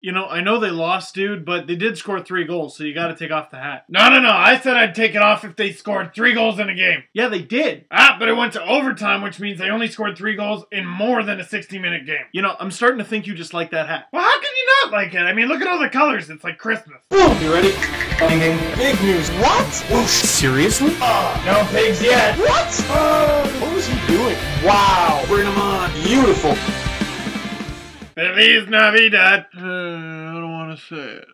You know, I know they lost, dude, but they did score 3 goals, so you gotta take off the hat. No, I said I'd take it off if they scored 3 goals in a game. Yeah, they did. But it went to overtime, which means they only scored 3 goals in more than a 60-minute game. You know, I'm starting to think you just like that hat. Well, how can you not like it? I mean, look at all the colors. It's like Christmas. You ready? Big news. What? Seriously? No pigs yet. What? What was he doing? Wow. Bring him on. Beautiful. Feliz Navidad. I don't want to say it.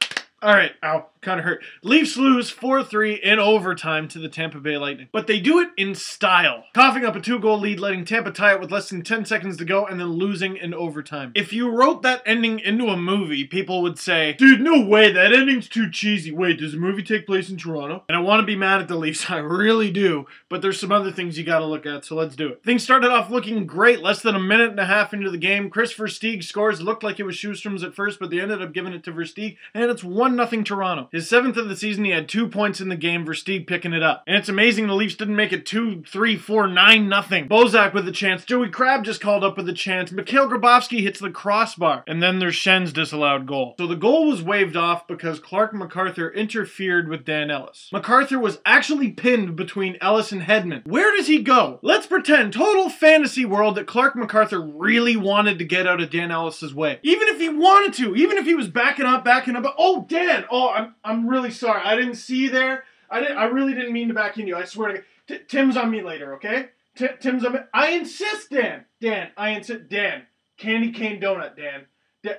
Alright, ow, kind of hurt. Leafs lose 4-3 in overtime to the Tampa Bay Lightning. But they do it in style. Coughing up a 2-goal lead, letting Tampa tie it with less than 10 seconds to go, and then losing in overtime. If you wrote that ending into a movie, people would say, dude, no way, that ending's too cheesy. Wait, does the movie take place in Toronto? And I want to be mad at the Leafs, I really do. But there's some other things you gotta look at, so let's do it. Things started off looking great. Less than a minute and a half into the game, Chris Versteeg scores. It looked like it was Schustrom's at first, but they ended up giving it to Versteeg, and it's 1-0 Toronto. His 7th of the season, he had 2 points in the game, Versteeg picking it up. And it's amazing the Leafs didn't make it 2, 3, 4, 9-0. Bozak with a chance. Joey Crabbe just called up with a chance. Mikhail Grabovski hits the crossbar. And then there's Schen's disallowed goal. So the goal was waved off because Clark MacArthur interfered with Dan Ellis. MacArthur was actually pinned between Ellis and Hedman. Where does he go? Let's pretend, total fantasy world, that Clark MacArthur really wanted to get out of Dan Ellis's way. Even if he wanted to, even if he was backing up, oh, Dan! Oh, I'm really sorry. I didn't see you there. I really didn't mean to back in you. I swear to God. Tim's on me later, okay? Tim's on me. I insist, Dan. Dan, I insist. Dan. Candy cane donut, Dan.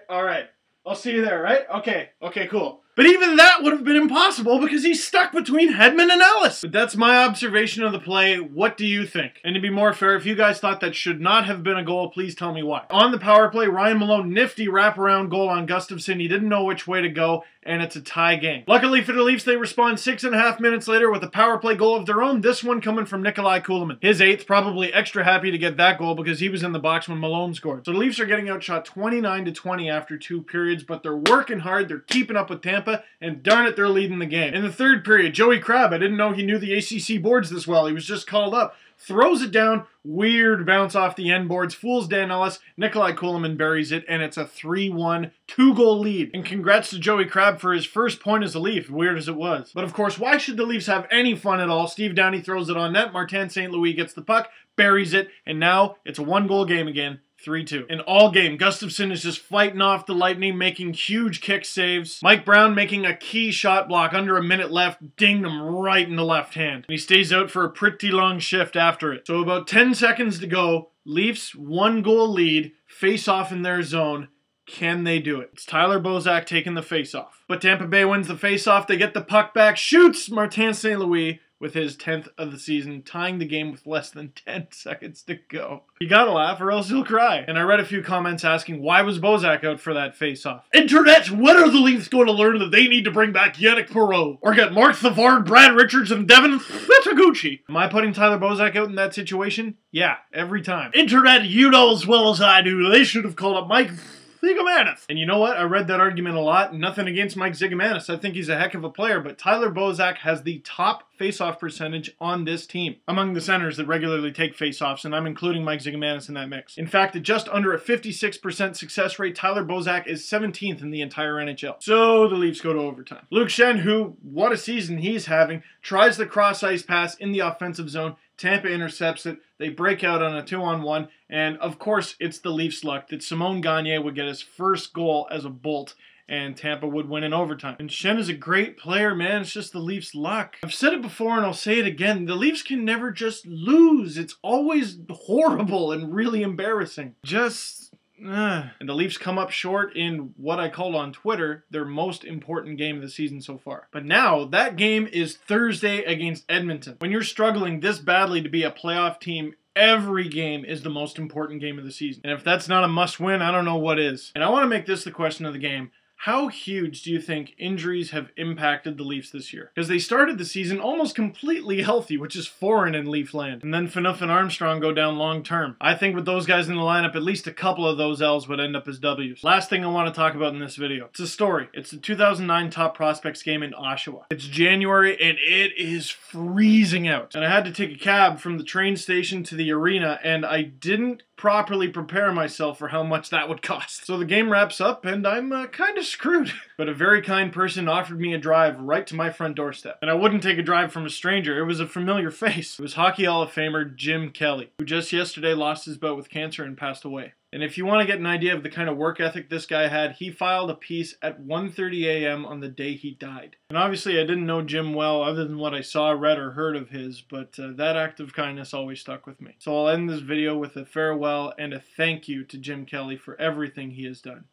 All right. I'll see you there, right? Okay. Okay, cool. But even that would have been impossible because he's stuck between Hedman and Ellis. But that's my observation of the play. What do you think? And to be more fair, if you guys thought that should not have been a goal, please tell me why. On the power play, Ryan Malone, nifty wraparound goal on Gustafsson. He didn't know which way to go, and it's a tie game. Luckily for the Leafs, they respond 6.5 minutes later with a power play goal of their own, this one coming from Nikolai Kulemin. His 8th, probably extra happy to get that goal because he was in the box when Malone scored. So the Leafs are getting outshot 29-20 after 2 periods, but they're working hard, they're keeping up with Tampa, and darn it, they're leading the game. In the 3rd period, Joey Crabbe, I didn't know he knew the ACC boards this well, he was just called up, throws it down, weird bounce off the end boards, fools Dan Ellis, Nikolai Kulemin buries it, and it's a 3-1, 2-goal lead. And congrats to Joey Crabbe for his first point as a Leaf, weird as it was. But of course, why should the Leafs have any fun at all? Steve Downey throws it on net, Martin St. Louis gets the puck, buries it, and now it's a 1-goal game again. 3-2. In all game, Gustafsson is just fighting off the Lightning, making huge kick saves. Mike Brown making a key shot block under a minute left, dinged him right in the left hand. And he stays out for a pretty long shift after it. So about 10 seconds to go, Leafs 1-goal lead, face off in their zone. Can they do it? It's Tyler Bozak taking the face-off. But Tampa Bay wins the face-off, they get the puck back, shoots Martin St. Louis with his 10th of the season, tying the game with less than 10 seconds to go. You gotta laugh or else you'll cry. And I read a few comments asking, why was Bozak out for that face-off? Internet, when are the Leafs going to learn that they need to bring back Yannick Perreault? Or get Mark Savard, Brad Richards, and Devin Fitaguchi? Am I putting Tyler Bozak out in that situation? Yeah, every time. Internet, you know as well as I do, they should have called up Mike Zigomanis. And you know what? I read that argument a lot. Nothing against Mike Zigomanis. I think he's a heck of a player, but Tyler Bozak has the top face-off percentage on this team among the centers that regularly take face-offs, and I'm including Mike Zigomanis in that mix. In fact, at just under a 56% success rate, Tyler Bozak is 17th in the entire NHL. So the Leafs go to overtime. Luke Schenn, who, what a season he's having, tries the cross-ice pass in the offensive zone. Tampa intercepts it. They break out on a 2-on-1, and of course, it's the Leafs' luck that Simon Gagne would get his first goal as a Bolt, and Tampa would win in overtime. And Schenn is a great player, man. It's just the Leafs' luck. I've said it before and I'll say it again. The Leafs can never just lose. It's always horrible and really embarrassing. And the Leafs come up short in what I called on Twitter their most important game of the season so far. But now, that game is Thursday against Edmonton. When you're struggling this badly to be a playoff team, every game is the most important game of the season. And if that's not a must-win, I don't know what is. And I want to make this the question of the game. How huge do you think injuries have impacted the Leafs this year? Because they started the season almost completely healthy, which is foreign in Leaf land. And then Phaneuf and Armstrong go down long term. I think with those guys in the lineup, at least a couple of those L's would end up as W's. Last thing I want to talk about in this video. It's a story. It's the 2009 Top Prospects game in Oshawa. It's January and it is freezing out. And I had to take a cab from the train station to the arena, and I didn't properly prepare myself for how much that would cost. So the game wraps up and I'm kind of of screwed. But a very kind person offered me a drive right to my front doorstep. And I wouldn't take a drive from a stranger. It was a familiar face. It was Hockey Hall of Famer Jim Kelly, who just yesterday lost his bout with cancer and passed away. And if you want to get an idea of the kind of work ethic this guy had, he filed a piece at 1:30 a.m. on the day he died. And obviously I didn't know Jim well other than what I saw, read, or heard of his, but that act of kindness always stuck with me. So I'll end this video with a farewell and a thank you to Jim Kelly for everything he has done.